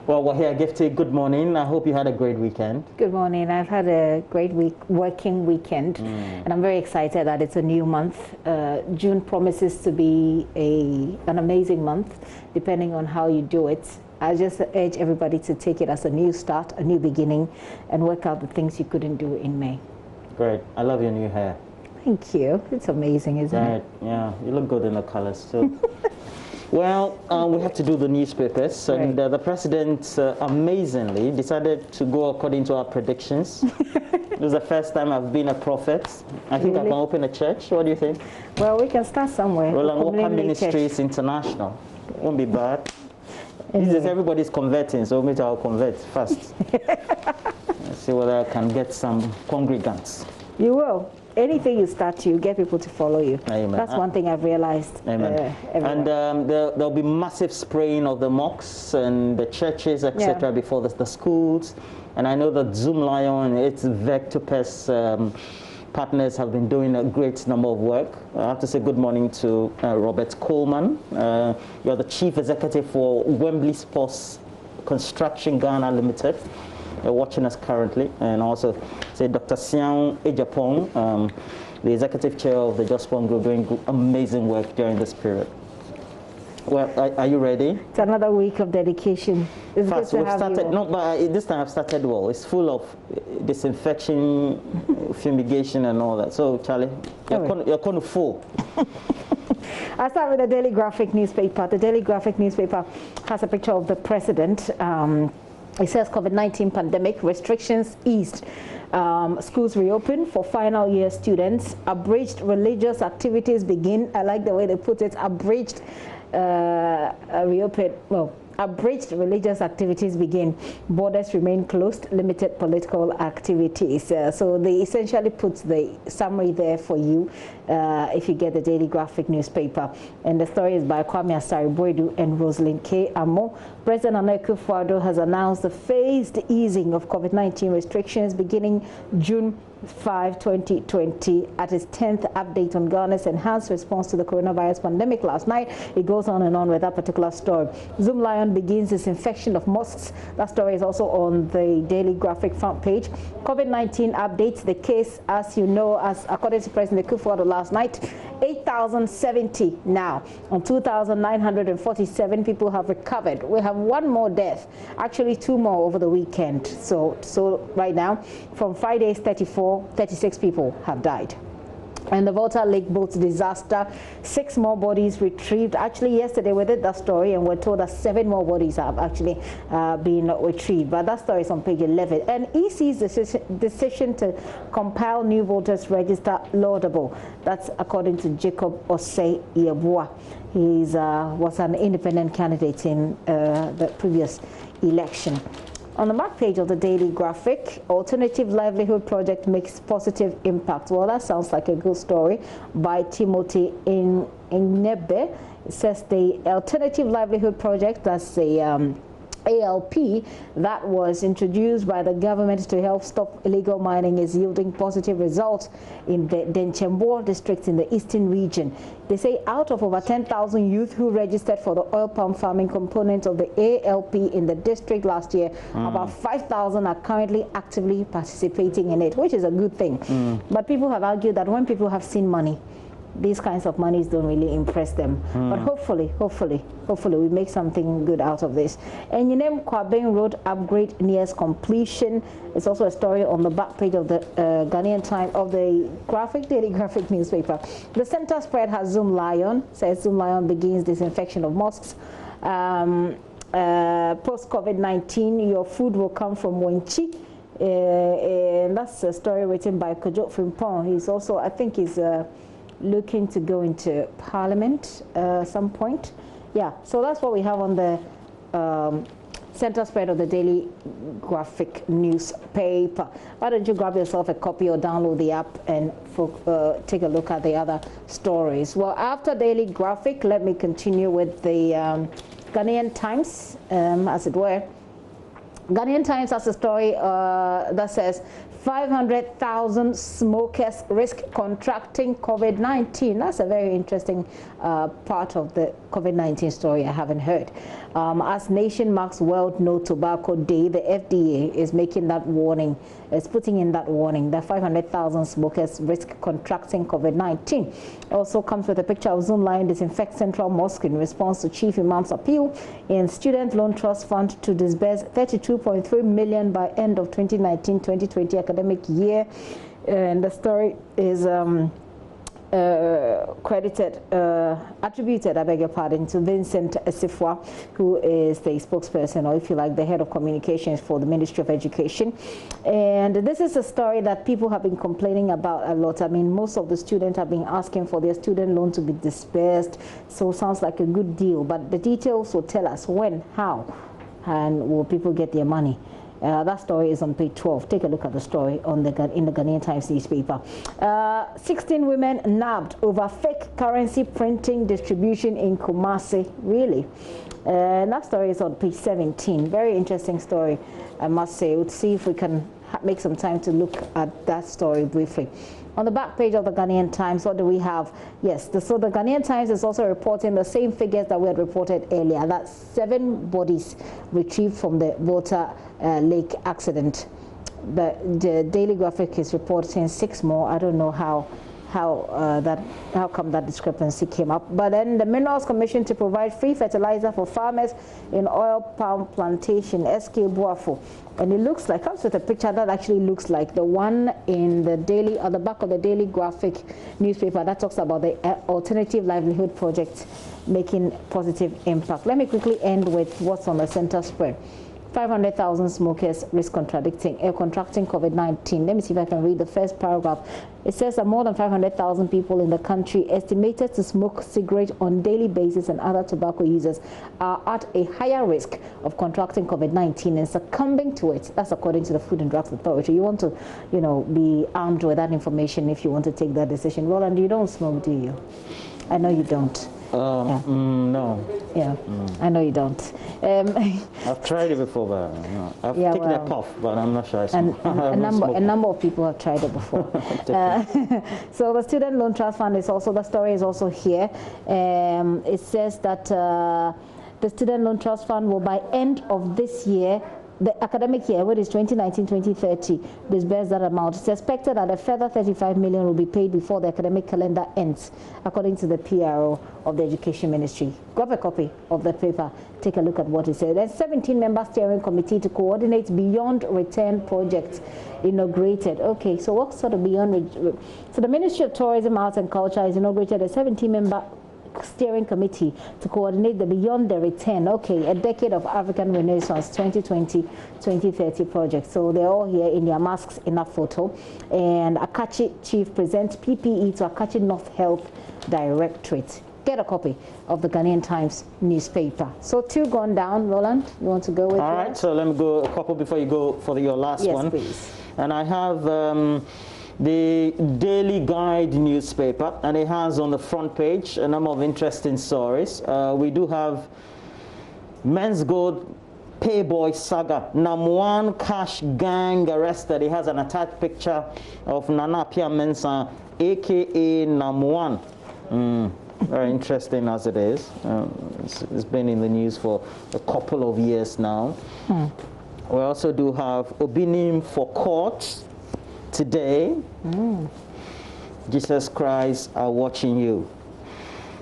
Well, we're here, Gifty. Good morning. I hope you had a great weekend. Good morning. I've had a great working weekend, and I'm very excited that it's a new month. June promises to be an amazing month, depending on how you do it. I just urge everybody to take it as a new start, a new beginning, and work out the things you couldn't do in May. Great. I love your new hair. Thank you. It's amazing, isn't it? Yeah, you look good in the colors too. Well, we have to do the newspapers, and the president amazingly decided to go according to our predictions. This is the first time I've been a prophet. I think I can open a church. What do you think? Well, we can start somewhere. Well, Walker Ministries International. Won't be bad. Anyway. This is everybody's converting, so maybe I'll convert first. Let's see whether I can get some congregants. You will. Anything you start, you get people to follow you. Amen. That's one thing I've realized. Amen. And there'll be massive spraying of the mosques and the churches, etc., before the schools. And I know that Zoom Lion, its Vectopus partners have been doing a great number of work. I have to say good morning to Robert Coleman. You're the chief executive for Wembley Sports Construction Ghana Limited. They're watching us currently, and also say Dr. Siang Ejapong, the executive chair of the Jospon Group, doing amazing work during this period. Well, are you ready? It's another week of dedication. It's Fast, we've started. No, but this time I've started well. It's full of disinfection, fumigation, and all that. So, Charlie, you're kind of full. I'll start with the Daily Graphic newspaper. The Daily Graphic newspaper has a picture of the president. It says COVID-19 pandemic restrictions eased. Schools reopen for final year students. Abridged religious activities begin. I like the way they put it. Abridged reopen. Well, abridged religious activities begin. Borders remain closed. Limited political activities. So they essentially put the summary there for you if you get the Daily Graphic newspaper. And the story is by Kwame Asari-Boydu and Rosalind K. Amo. President Nana Akufo-Addo has announced the phased easing of COVID-19 restrictions beginning June 5, 2020 at his 10th update on Ghana's enhanced response to the coronavirus pandemic last night. It goes on and on with that particular story. Zoom Lion begins disinfection of mosques. That story is also on the Daily Graphic front page. COVID-19 updates the case, as you know, as according to President Akufo-Addo last night, 8,070 now, and 2,947 people have recovered. We have one more death, actually two more over the weekend. So right now, from Friday's 36 people have died. And the Volta Lake boat disaster, 6 more bodies retrieved. Actually, yesterday we did that story and we're told that 7 more bodies have actually been retrieved. But that story is on page 11. And EC's decision to compile new voters register laudable. That's according to Jacob Osei Yeboah. He was an independent candidate in the previous election. On the back page of the Daily Graphic, Alternative Livelihood Project makes positive impact. Well, that sounds like a good story by Timothy Nebe. It says the Alternative Livelihood Project, that's the ALP, that was introduced by the government to help stop illegal mining, is yielding positive results in the Denchembour district in the eastern region. They say out of over 10,000 youth who registered for the oil palm farming component of the ALP in the district last year, about 5,000 are currently actively participating in it, which is a good thing. But people have argued that when people have seen money, these kinds of monies don't really impress them. But hopefully we make something good out of this. And Yinem Kwabeng Road upgrade nears completion. It's also a story on the back page of the Ghanaian Times, of the Daily Graphic newspaper. The center spread has Zoom Lion, says Zoom Lion begins disinfection of mosques. Post COVID-19, your food will come from Wenchi. And that's a story written by Kojo Frimpong. He's also, I think he's looking to go into Parliament some point. Yeah, so that's what we have on the center spread of the Daily Graphic newspaper. Why don't you grab yourself a copy or download the app and take a look at the other stories. Well, after Daily Graphic, let me continue with the Ghanaian Times, as it were. Ghanaian Times has a story that says 500,000 smokers risk contracting COVID-19. That's a very interesting part of the COVID-19 story I haven't heard. As nation marks World No Tobacco Day, the FDA is making that warning, is putting in that warning that 500,000 smokers risk contracting COVID-19. Also comes with a picture of Zoom line disinfect Central Mosque in response to Chief Imam's appeal in Student Loan Trust Fund to disburse 32.3 million by end of 2019-2020 academic year. And the story is attributed, I beg your pardon, to Vincent Esifwa, who is the spokesperson, or if you like, the head of communications for the Ministry of Education. And this is a story that people have been complaining about a lot. I mean, most of the students have been asking for their student loan to be dispersed, so it sounds like a good deal. But the details will tell us when, how, and will people get their money. That story is on page 12. Take a look at the story in the Ghanaian Times newspaper. 16 women nabbed over fake currency printing distribution in Kumasi. Really? That story is on page 17. Very interesting story, I must say. We'll see if we can make some time to look at that story briefly. On the back page of the Ghanaian Times, what do we have? Yes, so the Ghanaian Times is also reporting the same figures that we had reported earlier, that 7 bodies retrieved from the Volta Lake accident. The Daily Graphic is reporting 6 more. I don't know how come that discrepancy came up. But then the Minerals Commission to provide free fertilizer for farmers in oil palm plantation, SK Buafo. And it looks like, comes with a picture that actually looks like the one in the Daily, on the back of the Daily Graphic newspaper that talks about the Alternative Livelihood Project making positive impact. Let me quickly end with what's on the center spread. 500,000 smokers risk contracting COVID-19. Let me see if I can read the first paragraph. It says that more than 500,000 people in the country estimated to smoke cigarettes on a daily basis, and other tobacco users are at a higher risk of contracting COVID-19 and succumbing to it. That's according to the Food and Drugs Authority. You want to, be armed with that information if you want to take that decision. Roland, you don't smoke, do you? I know you don't. Yeah. No. Yeah, I know you don't. I've tried it before, but I've taken a puff, but I'm not sure I smoke. A number of people have tried it before. So the Student Loan Trust Fund is also, the story is also here. It says that the Student Loan Trust Fund will, by end of this year, the academic year, which is 2019-2030, disburse that amount. It's expected that a further 35 million will be paid before the academic calendar ends, according to the PRO of the Education Ministry. Grab a copy of the paper. Take a look at what it says. There's 17-member steering committee to coordinate Beyond Return projects inaugurated. Okay, so what sort of Beyond? So the Ministry of Tourism, Arts and Culture has inaugurated a 17-member steering committee to coordinate the Beyond the Return, a decade of African Renaissance 2020-2030 project. So they're all here in their masks in that photo. And Akachi Chief presents PPE to Akachi North Health Directorate. Get a copy of the Ghanaian Times newspaper. So 2 gone down. Roland, you want to go with all right, so let me go a couple before you go for your last one. Yes, please. And I have the Daily Guide newspaper, and it has on the front page a number of interesting stories. We do have Men's Gold Payboy Saga, #1 cash gang arrested. It has an attached picture of Nana Pia Mensah, aka #1. Very interesting as it is. It's been in the news for a couple of years now. We also do have Obinim for court today. Jesus Christ are watching you.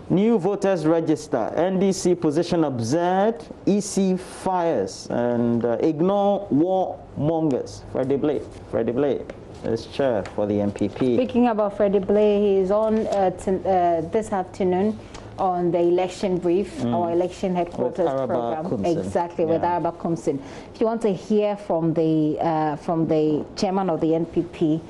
New voters register. NDC position absurd. EC fires and ignore warmongers. Freddie Blade is chair for the MPP. Speaking about Freddie Blade, he is on this afternoon on the election brief, our election headquarters program. Kumsin. Exactly, with Araba Kumsin. If you want to hear from the chairman of the NPP,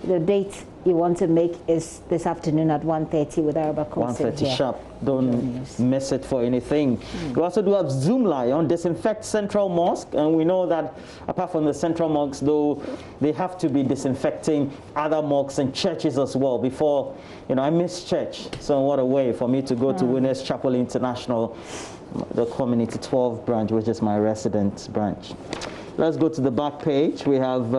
the date you want to make is this afternoon at 1:30 with Araba Kumsin. 1:30 sharp. Don't miss it for anything. We also do have Zoom Lion, disinfect Central Mosque, and we know that apart from the Central Mosques, though, they have to be disinfecting other mosques and churches as well before, I miss church. So what a way for me to go to Winners Chapel International, the Community 12 branch, which is my resident branch. Let's go to the back page. We have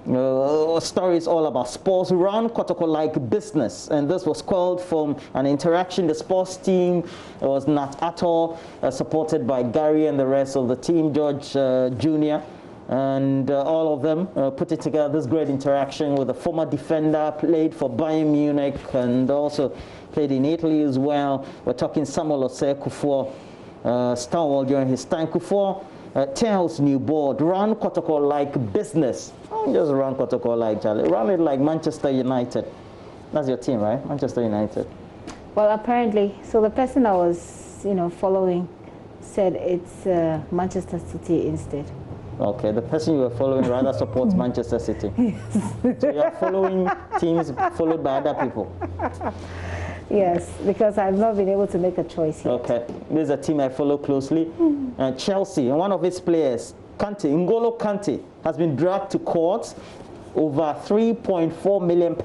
stories all about sports, round Kotoko-like business, and this was called from an interaction. The sports team was Nat Ator, supported by Gary and the rest of the team, George Jr., and all of them put it together, this great interaction with a former defender, played for Bayern Munich and also played in Italy as well. We're talking Samuel Osei Kufuor, stalwart during his time. Kufuor tells new board, run Kotoko-like business. Don't just run Kotoko-like, Charlie. Run it like Manchester United. That's your team, right? Manchester United. Well, apparently. So the person I was, following said it's Manchester City instead. Okay, the person you were following rather supports Manchester City. So you're following teams followed by other people. Yes, because I've not been able to make a choice yet. Okay, this is a team I follow closely. Chelsea, and one of its players, N'Golo Kante, has been dragged to court over £3.4 million.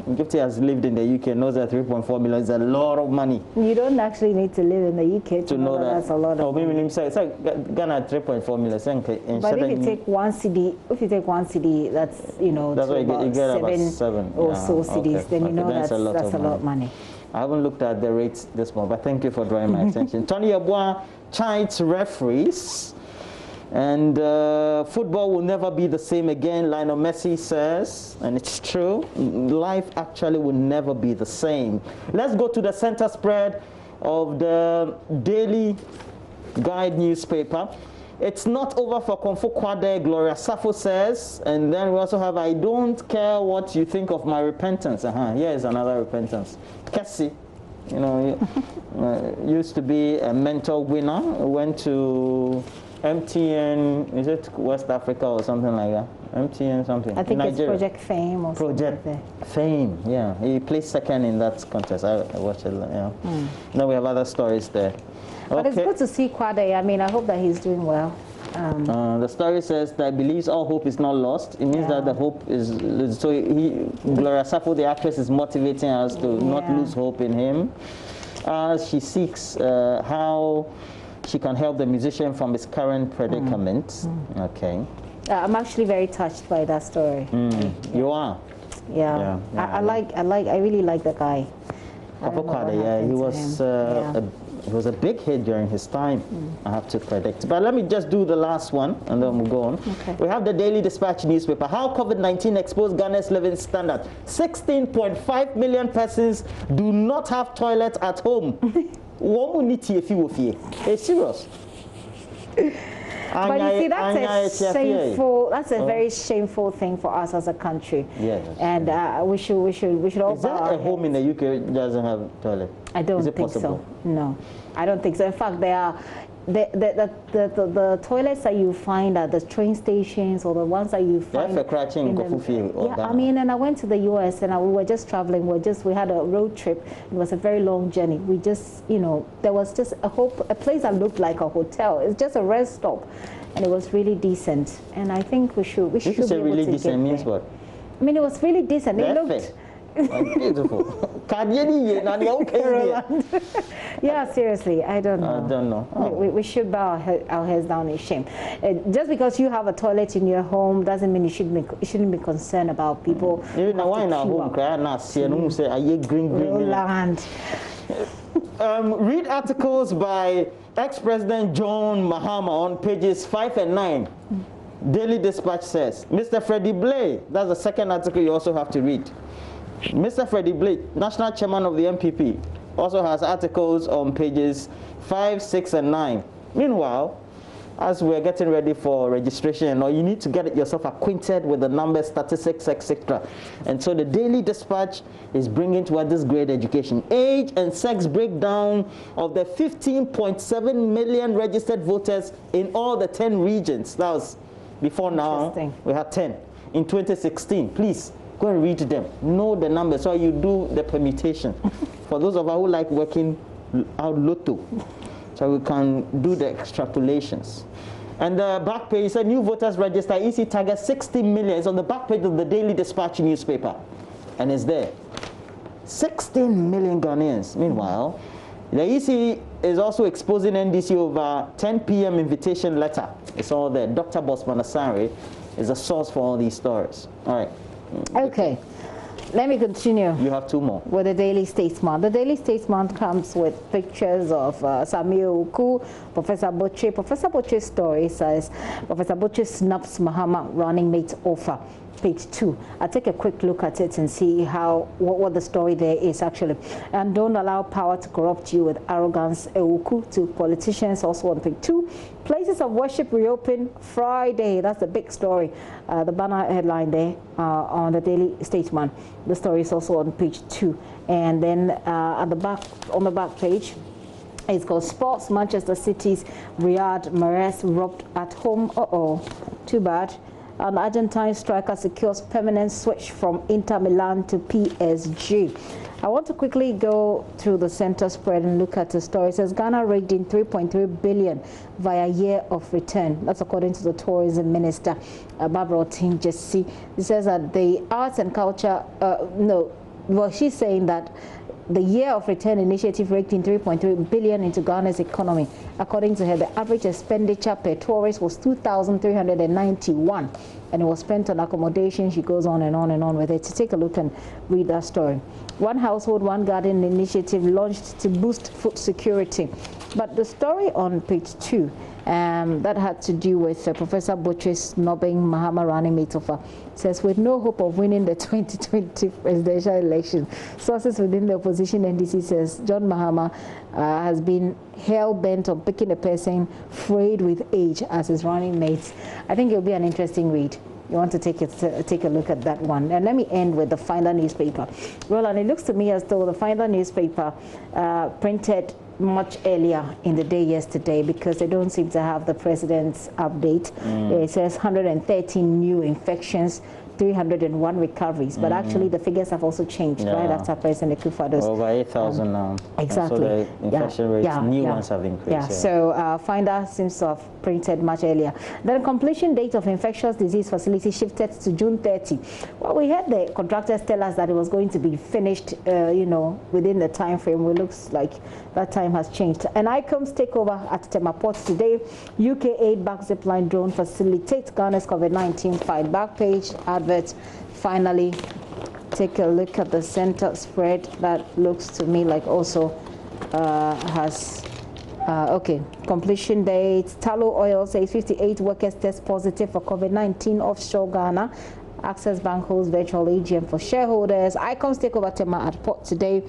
Gifty has lived in the UK, knows that 3.4 million is a lot of money. You don't actually need to live in the UK to know that that's a lot of money. It's like Ghana 3.4 million. But if you take one CD, that's that's what you get about seven or so CDs, then you know that's a lot of money. I haven't looked at the rates this month, but thank you for drawing my attention. Tony Yeboah chides referees. And football will never be the same again, Lionel Messi says, and it's true. Life actually will never be the same. Let's go to the center spread of the Daily Guide newspaper. It's not over for Komfo Kwade, Gloria Safo says, and then we also have, I don't care what you think of my repentance. Here is another repentance. Kessie, used to be a mentor winner, went to MTN, is it West Africa or something like that? MTN something. I think Nigeria. it's Project Fame or Project something like that. Fame, yeah. He placed second in that contest. I watched it, yeah. Now we have other stories there. But it's good to see Kwade. I mean, I hope that he's doing well. The story says that believes all hope is not lost. It means that the hope is, so Gloria Safo, the actress, is motivating us to not lose hope in him. She seeks how she can help the musician from his current predicament. Okay. I'm actually very touched by that story. You are? Yeah. I really like the guy. He was a big hit during his time, I have to predict. But let me just do the last one, and then we'll go on. Okay. We have the Daily Dispatch newspaper. How COVID-19 exposed Ghana's living standard. 16.5 million persons do not have toilets at home. It's serious. But you see, that's a shameful. That's a very shameful thing for us as a country. Yes. And we should all. Is there a home in the UK that doesn't have toilet? I don't think so. No, I don't think so. In fact, there are the toilets that you find at the train stations or the ones that you find. I mean, and I went to the US and we were just traveling. We had a road trip. It was a very long journey. We just, there was just a place that looked like a hotel. It's just a rest stop, and it was really decent. And I think we should be able to really get decent means there. what? I mean, it was really decent. It looked. Beautiful. Yeah, seriously, I don't know. I don't know. We should bow our heads down in shame. Just because you have a toilet in your home doesn't mean you shouldn't be concerned about people. Even now, why now home? Say, are you green? Land. Read articles by ex-President John Mahama on pages 5 and 9. Daily Dispatch says, Mr. Freddie Blay, that's the second article you also have to read. Mr. Freddie Blay, national chairman of the MPP, also has articles on pages 5, 6, and 9. Meanwhile, as we're getting ready for registration, you need to get yourself acquainted with the numbers, statistics, etc. And so the Daily Dispatch is bringing to us this great education. Age and sex breakdown of the 15.7 million registered voters in all the 10 regions. That was before now. We had 10. In 2016, please. Go and read them. Know the numbers so you do the permutation. For those of us who like working out lotto, so we can do the extrapolations. And the back page said new voters register. EC target 60 million. It's on the back page of the Daily Dispatch newspaper. And it's there. 16 million Ghanaians. Meanwhile, the EC is also exposing NDC over 10 p.m. invitation letter. It's all there. Dr. Bosman Asare is the source for all these stories. All right. Okay. Let me continue. You have two more. With the Daily Statesman. The Daily Statesman comes with pictures of Samuel Uku, Professor Boche. Professor Boche's story says, Professor Boche snaps Mahama running mate offer. Page 2. I'll take a quick look at it and see what the story there is actually. And don't allow power to corrupt you with arrogance. Uku to politicians, also on page 2. Places of worship reopen Friday. That's the big story. The banner headline there on the Daily Statesman. The story is also on page 2. And then at the back, on the back page, it's called Sports. Manchester City's Riyad Mahrez robbed at home. Too bad. An Argentine striker secures permanent switch from Inter Milan to PSG. I want to quickly go through the center spread and look at the story. It says Ghana raked in 3.3 billion via year of return. That's according to the tourism minister, Barbara Otin-Jesse. It says that the arts and culture, she's saying that the year of return initiative raked in 3.3 billion into Ghana's economy. According to her, the average expenditure per tourist was 2,391, and it was spent on accommodation. She goes on and on and on with it. So take a look and read that story. One Household, One Garden initiative launched to boost food security. But the story on page 2, that had to do with Professor Boche snubbing Mahama running mate offer. Says, with no hope of winning the 2020 presidential election, sources within the opposition NDC says John Mahama has been hell-bent on picking a person frayed with age as his running mate. I think it'll be an interesting read. You want to take a look at that one. And let me end with the Finder newspaper. Roland, it looks to me as though the Finder newspaper printed much earlier in the day yesterday because they don't seem to have the president's update. It says 113 new infections, 301 recoveries, but actually the figures have also changed, right, after President Akufo-Addo's. Over 8,000 now. Exactly. So the infection rates, new ones have increased. Yeah, so Finder seems to have printed much earlier. Then the completion date of infectious disease facility shifted to June 30. Well, we had the contractors tell us that it was going to be finished, within the time frame. It looks like that time has changed. And ICOM's takeover at Tema Port today. UK aid back zipline drone facilitates Ghana's COVID-19 fight. Back page adverts. Finally, take a look at the center spread. That looks to me like also has completion date. Tallow Oil says 58 workers test positive for COVID-19 offshore Ghana. Access Bank holds virtual AGM for shareholders. ICOM's takeover Tema at port today.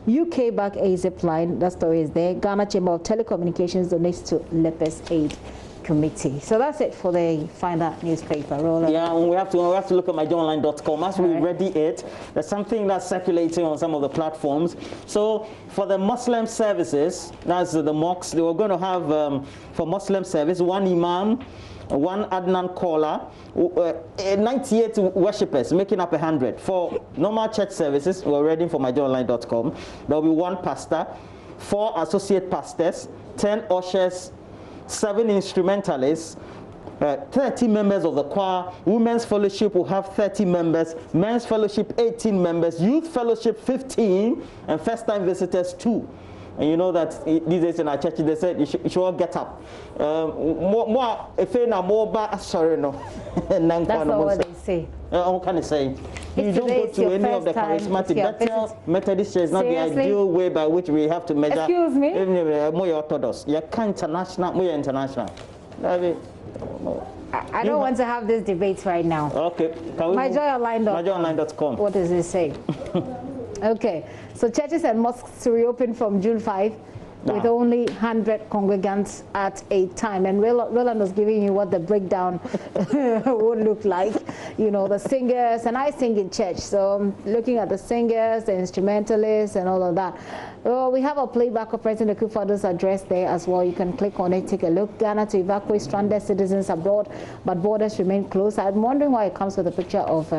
UK back a zipline. That story is there. Ghana Chamber of Telecommunications donates to Lepers Aid Committee. So that's it for the Finder newspaper. Roland. Yeah, we have to look at myjoyonline.com. As we ready it, there's something that's circulating on some of the platforms. So for the Muslim services, that's the mosques, they were going to have for Muslim service one imam, one Adnan caller, 98 worshippers, making up 100. For normal church services, we're ready for myjoyonline.com. There will be one pastor, 4 associate pastors, 10 ushers, 7 instrumentalists, 30 members of the choir. Women's fellowship will have 30 members, men's fellowship 18 members, youth fellowship 15, and first-time visitors 2. And you know that these days in our church, they said you should all get up. Sorry, no. That's not what they say. What can I say? You don't go to any of the charismatic. Bethel Methodist Church is not the ideal way by which we have to measure. Excuse me? More Orthodox. You're international, more international. I don't want to have this debate right now. Okay. myjoyonline.com. What does it say? Okay. So churches and mosques to reopen from June 5 with only 100 congregants at a time. And Roland was giving you what the breakdown would look like. You know, the singers, and I sing in church. So I'm looking at the singers, the instrumentalists, and all of that. Well, we have a playback of President Akufo-Addo's address there as well. You can click on it, take a look. Ghana to evacuate stranded citizens abroad, but borders remain closed. I'm wondering why it comes with a picture of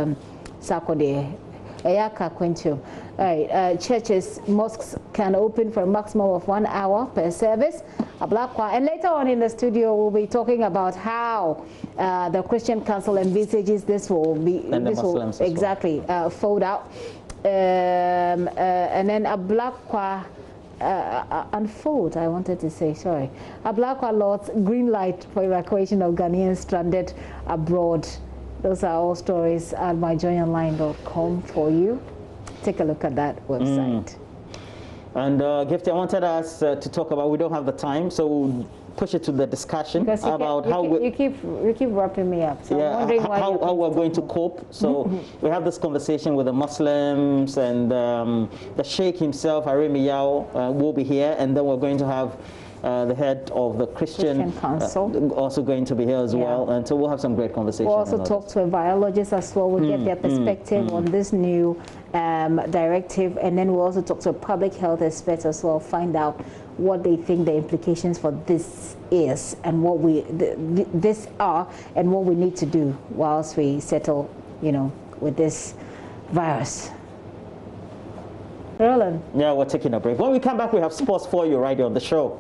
Sarkodie. Eyaka Quintio. All right, churches, mosques can open for a maximum of 1 hour per service. And later on in the studio, we'll be talking about how the Christian Council envisages this will be exactly fold out. And then Ablakwa unfold, I wanted to say, sorry. Ablakwa Lord's green light for evacuation of Ghanaians stranded abroad. Those are all stories at myjoyonline.com for you. Take a look at that website. And Gifty, I wanted us to talk about, we don't have the time, so we'll push it to the discussion about how you keep wrapping me up. So yeah, I'm wondering how we're going to cope. So we have this conversation with the Muslims, and the Sheikh himself, Arimi Yao, will be here, and then we're going to have the head of the Christian Council also going to be here as well, and so we'll have some great conversation. We'll also talk to a biologist as well. We'll get their perspective on this new directive, and then we'll also talk to a public health expert as well, find out what they think the implications for this is, and what this are, and what we need to do whilst we settle, with this virus. Roland. Yeah, we're taking a break. When we come back, we have sports for you right here on the show.